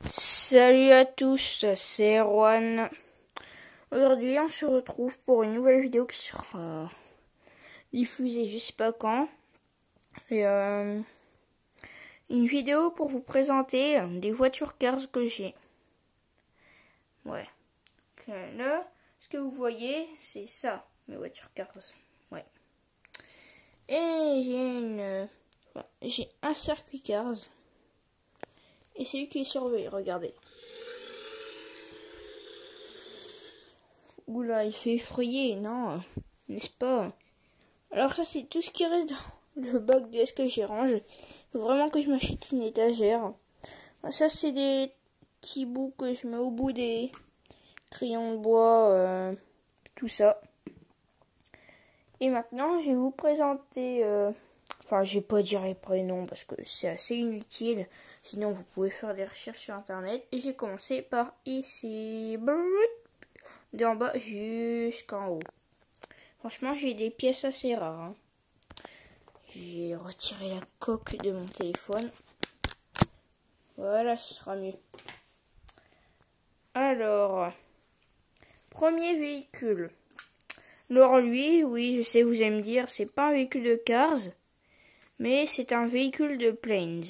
Salut à tous, c'est Erwan. Aujourd'hui, on se retrouve pour une nouvelle vidéo qui sera diffusée je sais pas quand. Et une vidéo pour vous présenter des voitures Cars que j'ai. Ouais. Là, ce que vous voyez, c'est ça, mes voitures Cars. Ouais. Et j'ai un circuit Cars. Et c'est lui qui est surveillé, regardez. Oula, il fait effrayer, non? N'est-ce pas? Alors ça, c'est tout ce qui reste dans le bac de ce que j'ai rangé. Il faut vraiment que je m'achète une étagère. Ça, c'est des petits bouts que je mets au bout des crayons de bois, tout ça. Et maintenant, je vais vous présenter... Enfin, je vais pas dire les prénoms parce que c'est assez inutile. Sinon, vous pouvez faire des recherches sur Internet. Et j'ai commencé par ici. D'en bas jusqu'en haut. Franchement, j'ai des pièces assez rares. Hein. J'ai retiré la coque de mon téléphone. Voilà, ce sera mieux. Alors, premier véhicule. Alors lui, oui, je sais, vous allez me dire, c'est pas un véhicule de Cars, mais c'est un véhicule de Planes.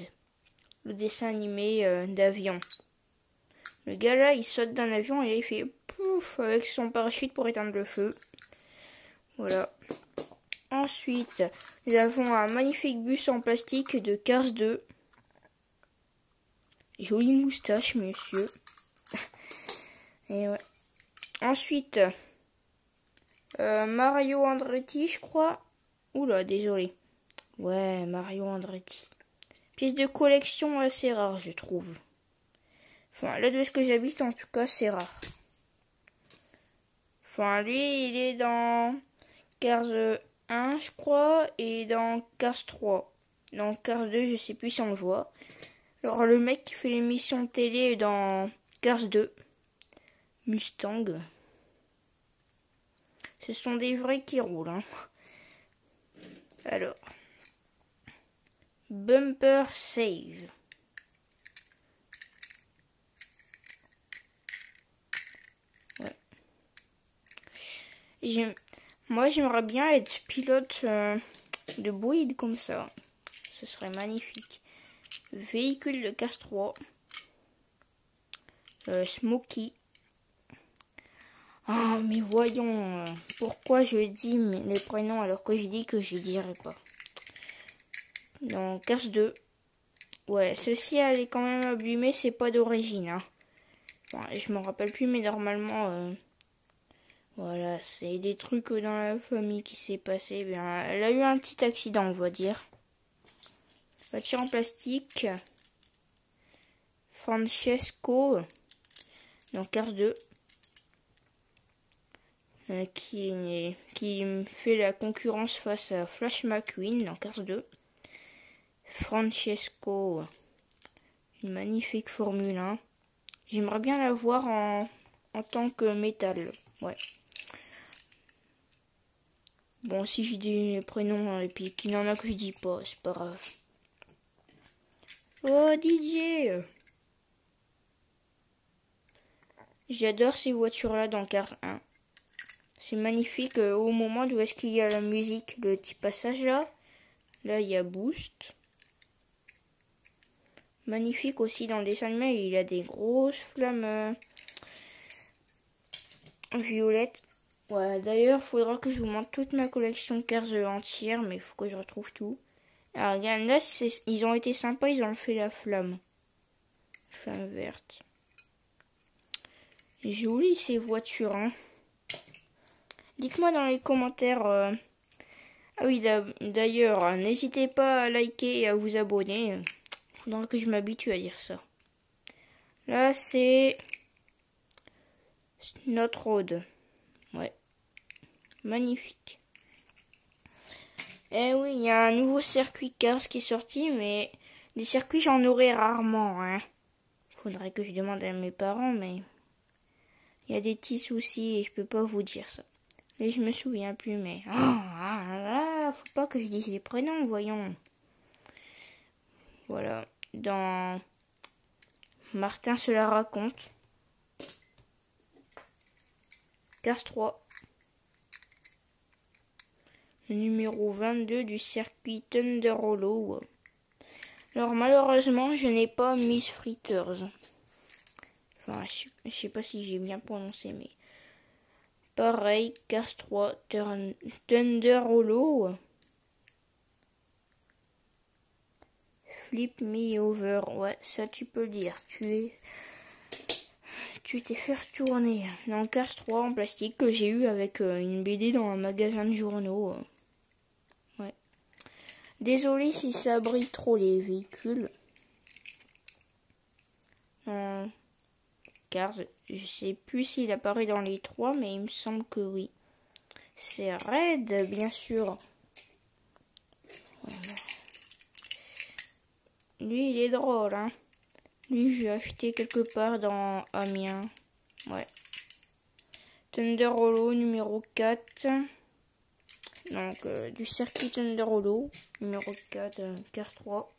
Le dessin animé d'avion. Le gars là, il saute d'un avion et là, il fait pouf avec son parachute pour éteindre le feu. Voilà. Ensuite, nous avons un magnifique bus en plastique de Cars 2. Jolie moustache, monsieur. Et ouais. Ensuite, Mario Andretti, je crois. Oula, désolé. Ouais, Mario Andretti. Pièce de collection assez rare, je trouve. Enfin, là, de ce que j'habite, en tout cas, c'est rare. Enfin, lui, il est dans Cars 1, je crois, et dans Cars 3. Dans Cars 2, je sais plus si on le voit. Alors, le mec qui fait l'émission télé dans Cars 2, Mustang. Ce sont des vrais qui roulent, hein. Alors, Bumper Save. Ouais. Moi, j'aimerais bien être pilote de bolide comme ça. Ce serait magnifique. Véhicule de Cars 3. Smokey. Ah, mais voyons, pourquoi je dis les prénoms alors que je dis que je dirais pas. Donc, Cars 2. Ouais, celle-ci, elle est quand même abîmée, c'est pas d'origine. Hein. Enfin, je me rappelle plus, mais normalement, voilà, c'est des trucs dans la famille qui s'est passé. Bien, elle a eu un petit accident, on va dire. Voiture en plastique. Francesco. Dans Cars 2. Qui fait la concurrence face à Flash McQueen dans Cars 2. Francesco, une magnifique Formule 1. J'aimerais bien la voir en tant que métal. Ouais. Bon, si je dis les prénoms et puis qu'il y en a que je dis pas, c'est pas grave. Oh, DJ! J'adore ces voitures-là dans Cars 1. C'est magnifique au moment où est-ce qu'il y a la musique, le petit passage là. Là, il y a Boost. Magnifique aussi dans le dessin animé, il a des grosses flammes violettes. Ouais, d'ailleurs, il faudra que je vous montre toute ma collection Cars entière, mais il faut que je retrouve tout. Alors, regarde, là, ils ont été sympas, ils ont fait la flamme. Flamme verte. Jolies ces voitures, hein. Dites-moi dans les commentaires. Ah oui, d'ailleurs, n'hésitez pas à liker et à vous abonner. Faudra que je m'habitue à dire ça. Là, c'est notre road. Ouais. Magnifique. Eh oui, il y a un nouveau circuit Cars qui est sorti, mais des circuits, j'en aurai rarement, hein. Faudrait que je demande à mes parents, mais il y a des petits soucis et je peux pas vous dire ça. Mais je me souviens plus, mais... faut pas que je dise les prénoms, voyons. Voilà. Dans Martin se la raconte. Cars 3. Le numéro 22 du circuit Thunder Hollow. Alors malheureusement, je n'ai pas Miss Fritters. Enfin, je sais pas si j'ai bien prononcé, mais... Pareil, Cars 3, Thunder Hollow. Flip me over. Ouais, ça tu peux le dire. Tu t'es fait retourner dans Cars 3 en plastique que j'ai eu avec une BD dans un magasin de journaux. Ouais. Désolé si ça brille trop les véhicules. Car je sais plus s'il apparaît dans les 3, mais il me semble que oui. C'est Red, bien sûr. Voilà. Lui, il est drôle, hein. Lui, j'ai acheté quelque part dans Amiens. Ouais. Thunder Hollow numéro 4. Donc, du circuit Thunder Hollow numéro 4, Cars 3.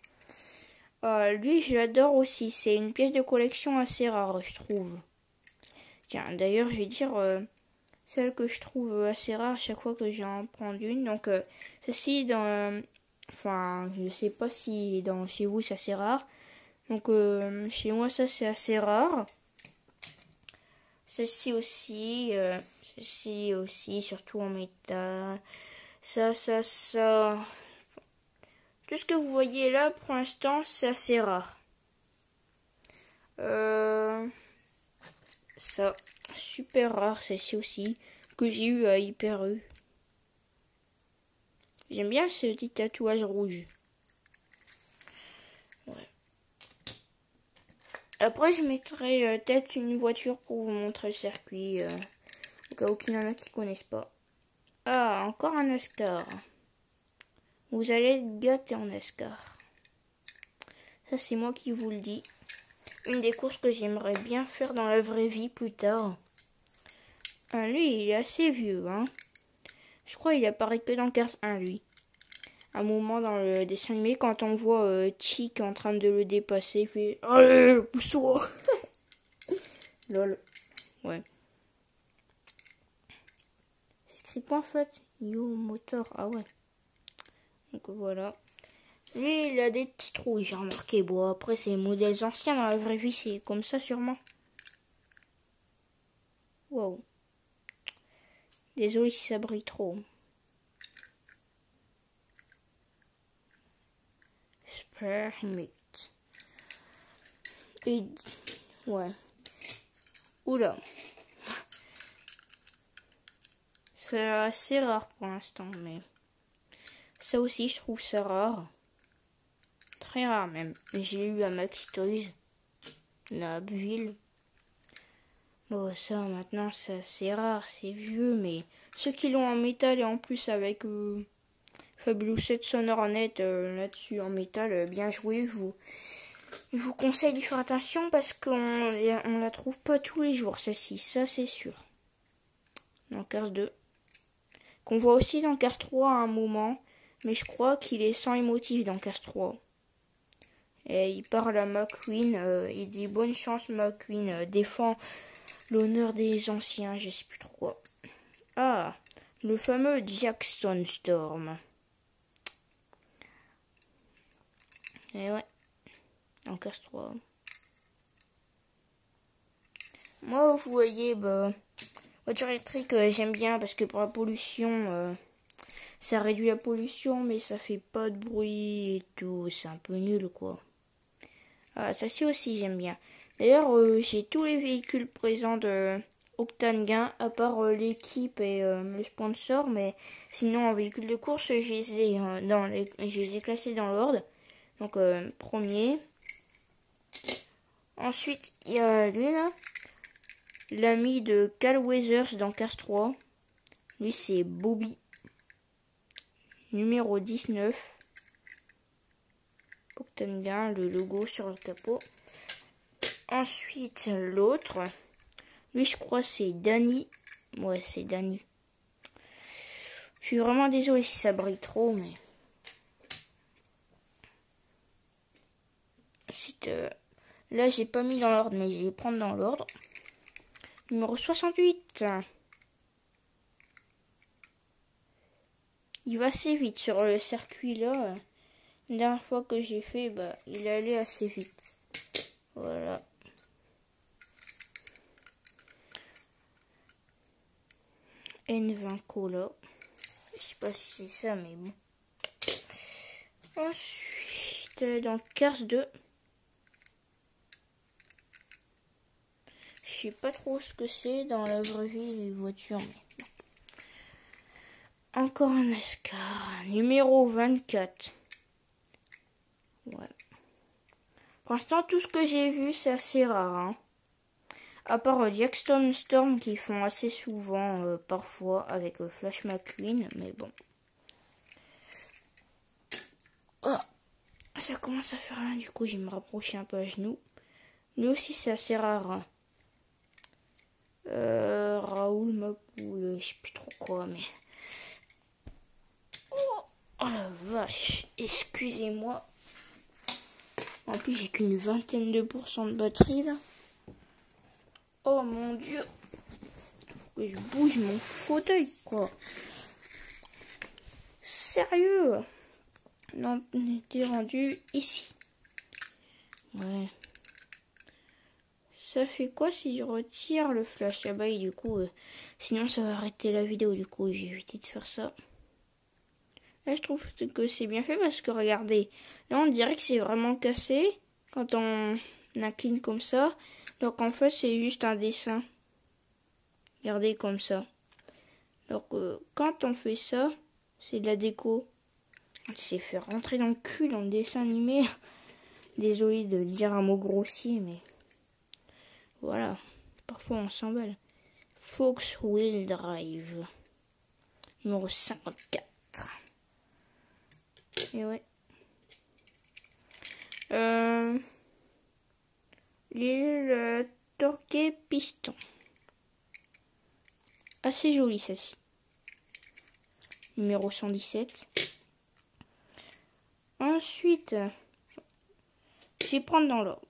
Lui, je l'adore aussi. C'est une pièce de collection assez rare, je trouve. Tiens, d'ailleurs, je vais dire celle que je trouve assez rare chaque fois que j'en prends une. Donc, celle-ci, enfin, je sais pas si chez vous, c'est assez rare. Donc, chez moi, ça, c'est assez rare. Celle-ci aussi, surtout en métal. Ça. Tout ce que vous voyez là, pour l'instant, c'est assez rare. Ça, super rare, celle-ci aussi, que j'ai eu à Hyper U. J'aime bien ce petit tatouage rouge. Ouais. Après, je mettrai peut-être une voiture pour vous montrer le circuit, au cas où il y en a qui connaissent pas. Ah, encore un NASCAR. Vous allez être gâtés en NASCAR. Ça, c'est moi qui vous le dis. Une des courses que j'aimerais bien faire dans la vraie vie plus tard. Lui, il est assez vieux, hein. Je crois qu'il apparaît que dans Cars 1, lui. Un moment dans le dessin animé, quand on voit Chick en train de le dépasser, il fait « Allez, pousse-toi !» Lol. Ouais. C'est écrit quoi en fait? Yo motor. Ah ouais. Donc voilà. Lui, il a des petits trous, j'ai remarqué. Bon, après, c'est les modèles anciens. Dans la vraie vie, c'est comme ça, sûrement. Wow. Désolé si ça brille trop. Spermite. Et... ouais. Oula. C'est assez rare pour l'instant, mais... ça aussi, je trouve ça rare. Très rare même. J'ai eu à Max Toys, à Abbeville. Bon, ça, maintenant, c'est rare, c'est vieux, mais ceux qui l'ont en métal et en plus avec Fabulous 7 Sonor Net là-dessus en métal, bien joué. Je vous conseille d'y faire attention parce qu'on la trouve pas tous les jours, celle-ci, ça c'est sûr. Dans Cars 2. Qu'on voit aussi dans Cars 3 à un moment, mais je crois qu'il est sans émotif dans Cars 3. Et il parle à McQueen, il dit bonne chance McQueen, défend l'honneur des anciens, je sais plus trop quoi. Ah, le fameux Jackson Storm. Et ouais, en Cars 3. Moi, vous voyez, voiture électrique, j'aime bien parce que pour la pollution, ça réduit la pollution, mais ça fait pas de bruit et tout, c'est un peu nul quoi. Ah, ça c'est aussi j'aime bien. D'ailleurs, j'ai tous les véhicules présents de Octane Gain, à part l'équipe et le sponsor, mais sinon en véhicule de course, je les ai classés dans l'ordre. Donc premier. Ensuite, il y a lui là, l'ami de Cal Weathers dans Cars 3. Lui c'est Bobby. Numéro 19. Octane Gain, le logo sur le capot. Ensuite, l'autre. Lui, je crois, c'est Danny. Ouais, c'est Danny. Je suis vraiment désolé si ça brille trop, mais... ensuite, Là, j'ai pas mis dans l'ordre, mais je vais les prendre dans l'ordre. Numéro 68. Il va assez vite sur le circuit là. La dernière fois que j'ai fait, il allait assez vite. Voilà. N20 Cola. Je sais pas si c'est ça, mais bon. Ensuite, dans Cars 2. Je sais pas trop ce que c'est dans la vraie vie, les voitures, mais bon. Encore un NASCAR. Numéro 24. Ouais. Pour l'instant, tout ce que j'ai vu, c'est assez rare. Hein. À part Jackson Storm qui font assez souvent, parfois, avec Flash McQueen, mais bon. Oh, ça commence à faire rien, du coup, je vais me rapprocher un peu à genoux. Lui aussi, c'est assez rare. Hein. Raoul Mapoule, je sais plus trop quoi, mais... Oh la vache, excusez-moi. En plus, j'ai qu'une vingtaine de pourcents de batterie, là. Oh mon dieu. Faut que je bouge mon fauteuil, quoi. Sérieux. Non, on était rendu ici. Ouais. Ça fait quoi si je retire le flash? Ah bah, du coup, sinon ça va arrêter la vidéo, du coup, j'ai évité de faire ça. Là, je trouve que c'est bien fait parce que, regardez, là, on dirait que c'est vraiment cassé quand on incline comme ça. Donc, en fait, c'est juste un dessin. Regardez comme ça. Donc, quand on fait ça, c'est de la déco. On s'est fait rentrer dans le cul dans le dessin animé. Désolé de dire un mot grossier, mais voilà. Parfois, on s'emballe. Fox Wheel Drive. Numéro 54. Et ouais. L'île Torquay Piston. Assez jolie celle-ci. Numéro 117. Ensuite, je vais prendre dans l'ordre.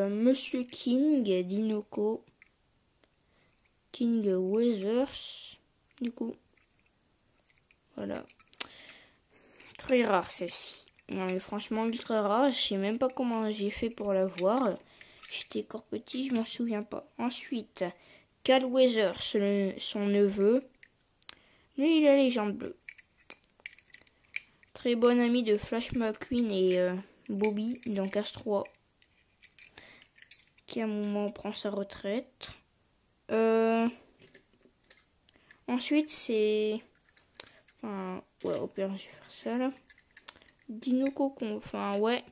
Monsieur King, Dinoco, King Weathers. Du coup, voilà. Très rare celle-ci. Non mais franchement ultra rare. Je sais même pas comment j'ai fait pour la voir. J'étais encore petit, je m'en souviens pas. Ensuite, Cal Weathers, son neveu. Lui, il a les jambes bleues. Très bon ami de Flash McQueen et Bobby dans Cars 3. Qui à un moment prend sa retraite. Ensuite, c'est... Enfin, ouais, au pire, je vais faire ça, là. Dinoco, enfin, ouais.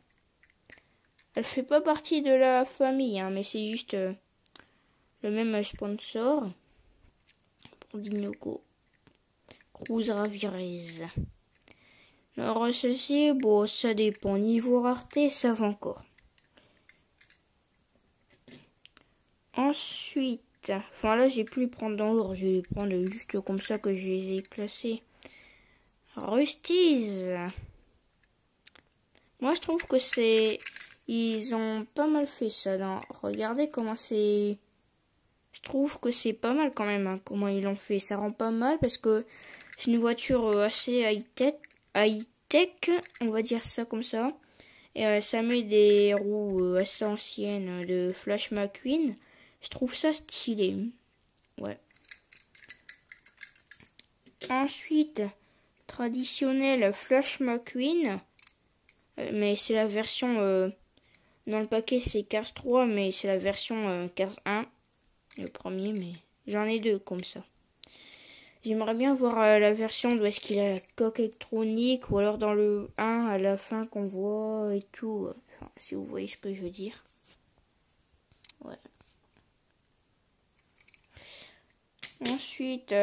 Elle fait pas partie de la famille, hein, mais c'est juste le même sponsor. Pour Dinoco. Cruz Ravirez. Alors, ceci, bon, ça dépend. Niveau rareté, ça va encore. Ensuite, enfin là, j'ai plus les prendre dans l'ordre. Je vais les prendre juste comme ça que je les ai classés. Rusty's. Moi, je trouve que c'est... Ils ont pas mal fait ça. Non. Regardez comment c'est... Je trouve que c'est pas mal quand même, hein, comment ils l'ont fait. Ça rend pas mal parce que c'est une voiture assez high-tech, on va dire ça comme ça. Et ça met des roues assez anciennes de Flash McQueen. Je trouve ça stylé. Ouais. Ensuite, traditionnel Flash McQueen. Mais c'est la version... dans le paquet, c'est Cars 3, mais c'est la version Cars 1. Le premier, mais j'en ai deux comme ça. J'aimerais bien voir la version d'où est-ce qu'il a la coque électronique. Ou alors dans le 1, à la fin qu'on voit et tout. Enfin, si vous voyez ce que je veux dire. Ouais. Ensuite,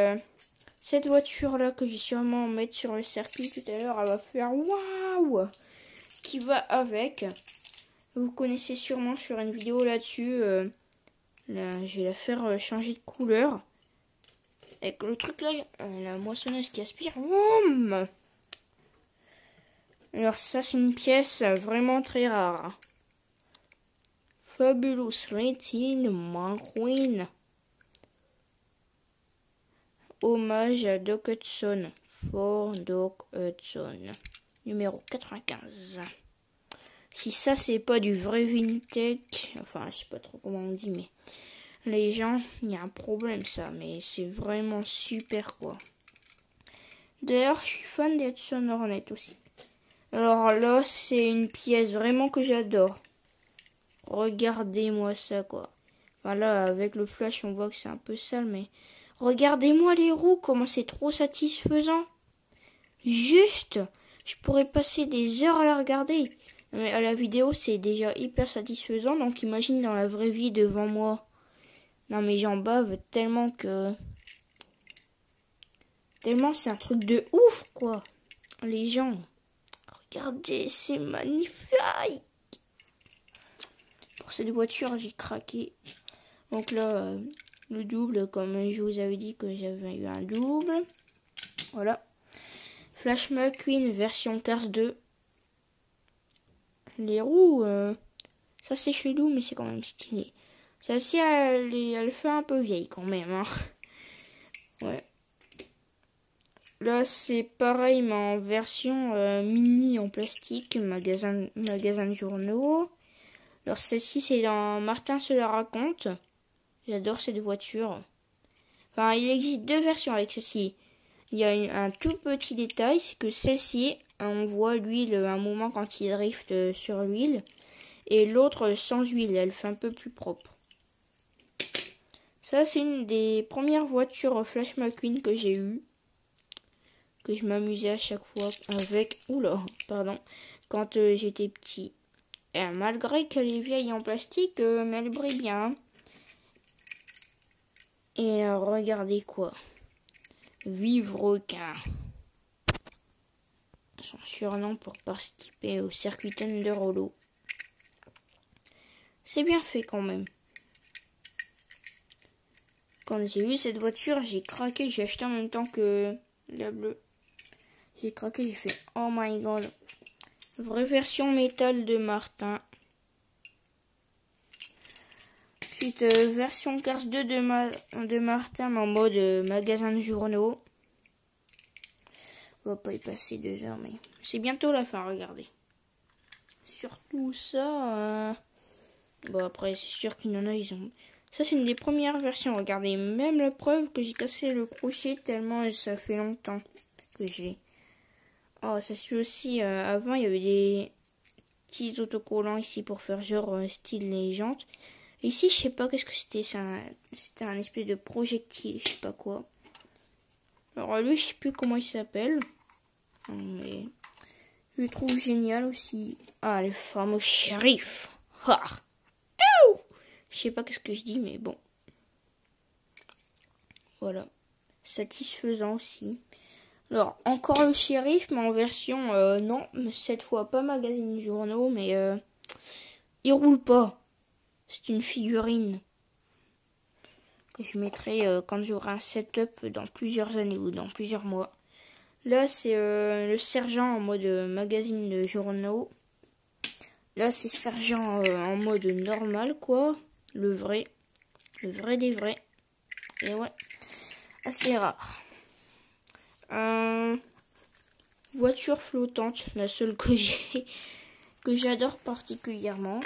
cette voiture-là que j'ai sûrement mettre sur le circuit tout à l'heure, elle va faire waouh! Qui va avec. Vous connaissez sûrement sur une vidéo là-dessus. Là, je vais la faire changer de couleur. Avec le truc là, la moissonneuse qui aspire. Boum! Alors ça, c'est une pièce vraiment très rare. Fabulous Lightning McQueen. Hommage à Doc Hudson. For Doc Hudson. Numéro 95. Si ça c'est pas du vrai vintage, enfin je sais pas trop comment on dit, mais les gens, il y a un problème ça, mais c'est vraiment super quoi. D'ailleurs je suis fan des Hudson Hornet aussi. Alors là c'est une pièce vraiment que j'adore. Regardez-moi ça quoi. Enfin là avec le flash on voit que c'est un peu sale, mais regardez-moi les roues, comment c'est trop satisfaisant. Juste, je pourrais passer des heures à la regarder. Mais à la vidéo, c'est déjà hyper satisfaisant. Donc imagine dans la vraie vie devant moi. Non mais j'en bave tellement que... Tellement c'est un truc de ouf quoi. Les gens, regardez, c'est magnifique. Pour cette voiture, j'ai craqué. Donc là, le double, comme je vous avais dit que j'avais eu un double. Voilà. Flash McQueen version Cars 2. Les roues, ça c'est chelou, mais c'est quand même stylé. Celle-ci, elle fait un peu vieille quand même. Hein. Ouais. Là, c'est pareil, mais en version mini en plastique, magasin de journaux. Alors celle-ci, c'est dans Martin se la raconte. J'adore cette voiture. Enfin, il existe deux versions avec celle-ci. Il y a un tout petit détail, c'est que celle-ci, on voit l'huile un moment quand il drift sur l'huile. Et l'autre sans huile, elle fait un peu plus propre. Ça, c'est une des premières voitures Flash McQueen que j'ai eues. Que je m'amusais à chaque fois avec... Oula, pardon. Quand j'étais petit. Et malgré qu'elle est vieille en plastique, mais elle brille bien. Et regardez quoi. Vive requin. Son surnom pour participer au circuit Thunder Hollow. C'est bien fait quand même. Quand j'ai vu cette voiture, j'ai craqué. J'ai acheté en même temps que la bleue. J'ai craqué, j'ai fait oh my god. Vraie version métal de Martin. Ensuite, version Cars 2 de Martin en mode magasin de journaux. On va pas y passer 2 heures, mais c'est bientôt la fin, regardez. Surtout ça... Bon, après, c'est sûr qu'il y en a, ils ont... Ça, c'est une des premières versions, regardez. Même la preuve que j'ai cassé le crochet tellement ça fait longtemps que j'ai... Oh, ça suit aussi... avant, il y avait des petits autocollants ici pour faire genre style les jantes. Et ici, je sais pas qu'est-ce que c'était. C'était un espèce de projectile, je sais pas quoi. Alors lui, je sais plus comment il s'appelle. Mais je le trouve génial aussi. Ah, le fameux shérif. Ah. Je sais pas qu'est-ce que je dis, mais bon. Voilà. Satisfaisant aussi. Alors, encore le shérif, mais en version... non, cette fois pas magazine journaux, mais... il roule pas. C'est une figurine. Que je mettrai quand j'aurai un setup dans plusieurs années ou dans plusieurs mois. Là, c'est le sergent en mode magazine de journaux. Là, c'est sergent en mode normal, quoi. Le vrai des vrais. Et ouais, assez rare. Voiture flottante, la seule que j'ai, que j'adore particulièrement.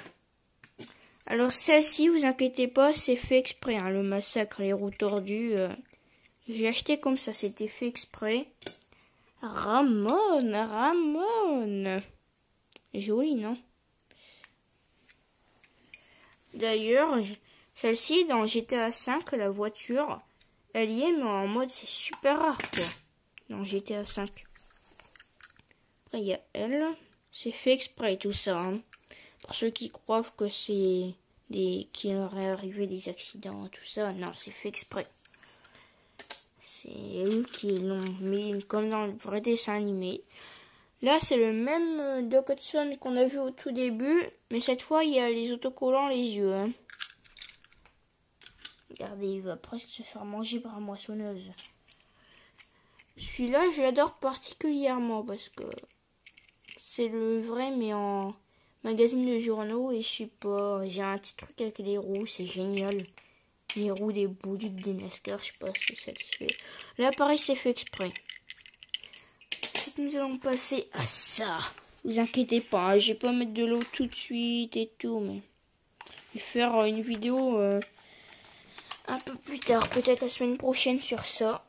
Alors celle-ci, vous inquiétez pas, c'est fait exprès, hein, le massacre, les roues tordues. J'ai acheté comme ça, c'était fait exprès. Ramon. Joli, non? D'ailleurs, celle-ci, dans GTA V, la voiture, elle y est, mais en mode, c'est super rare, quoi. Dans GTA V. Après, il y a elle. C'est fait exprès, tout ça, hein. Pour ceux qui croient que c'est qu'il aurait arrivé des accidents, tout ça, non, c'est fait exprès. C'est eux qui l'ont mis comme dans le vrai dessin animé. Là, c'est le même Doc Hudson qu'on a vu au tout début, mais cette fois, il y a les autocollants les yeux. Hein. Regardez, il va presque se faire manger par la moissonneuse. Celui-là, je l'adore particulièrement parce que c'est le vrai, mais en magazine de journaux et je sais pas, j'ai un petit truc avec les roues, c'est génial. Les roues des bolides des NASCAR, je sais pas si ça se fait. Là, pareil, c'est fait exprès. Nous allons passer à ça. Vous inquiétez pas, je vais pas mettre de l'eau tout de suite et tout, mais je vais faire une vidéo un peu plus tard, peut-être la semaine prochaine sur ça.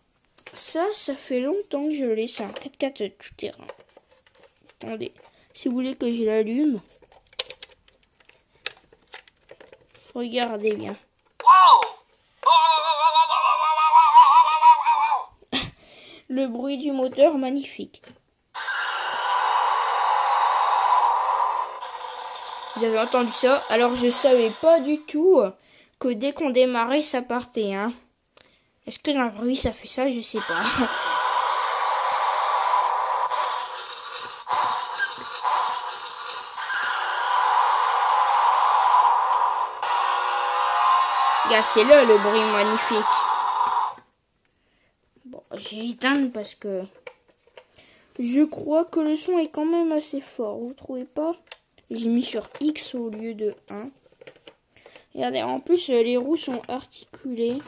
Ça fait longtemps que je l'ai, c'est un 4x4 tout terrain. Attendez, si vous voulez que je l'allume, regardez bien. Le bruit du moteur, magnifique. Vous avez entendu ça? Alors je savais pas du tout que dès qu'on démarrait, ça partait, hein. Est-ce que dans la vie ça fait ça? Je sais pas. Regarde, c'est là le bruit magnifique. Bon, j'ai éteint parce que je crois que le son est quand même assez fort. Vous trouvez pas? J'ai mis sur X au lieu de 1. Regardez, en plus les roues sont articulées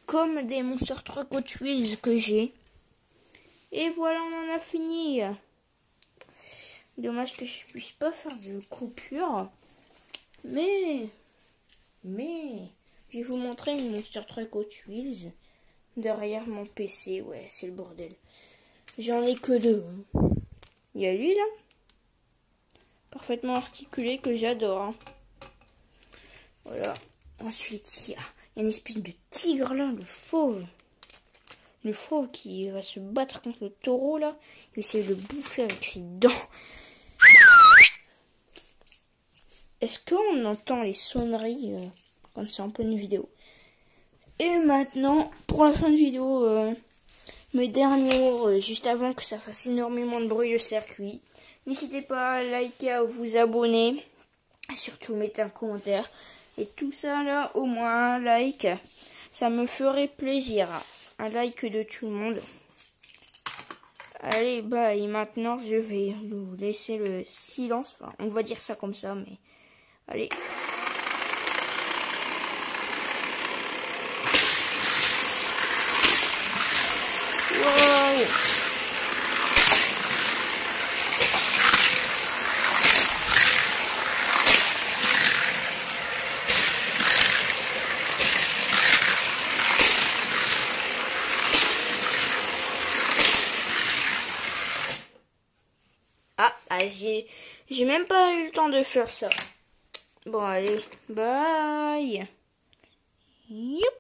comme des Monster Truck Hot Wheels que j'ai. Et voilà, on en a fini. Dommage que je puisse pas faire de coupure. Mais je vais vous montrer une Monster Truck Hot Wheels derrière mon PC. Ouais, c'est le bordel. J'en ai que 2. Il y a lui là, parfaitement articulé, que j'adore. Hein. Voilà. Ensuite, il y a une espèce de tigre là, le fauve. Le fauve qui va se battre contre le taureau là. Il essaie de le bouffer avec ses dents. Est-ce qu'on entend les sonneries quand c'est en pleine vidéo? Et maintenant, pour la fin de vidéo, mes derniers mots, juste avant que ça fasse énormément de bruit le circuit. N'hésitez pas à liker, à vous abonner. Et surtout, mettez un commentaire. Et tout ça là, au moins un like. Ça me ferait plaisir. Un like de tout le monde. Allez, bye. Maintenant, je vais vous laisser le silence. Enfin, on va dire ça comme ça, mais... Allez. Wow. J'ai même pas eu le temps de faire ça. Bon, allez, bye. Youp.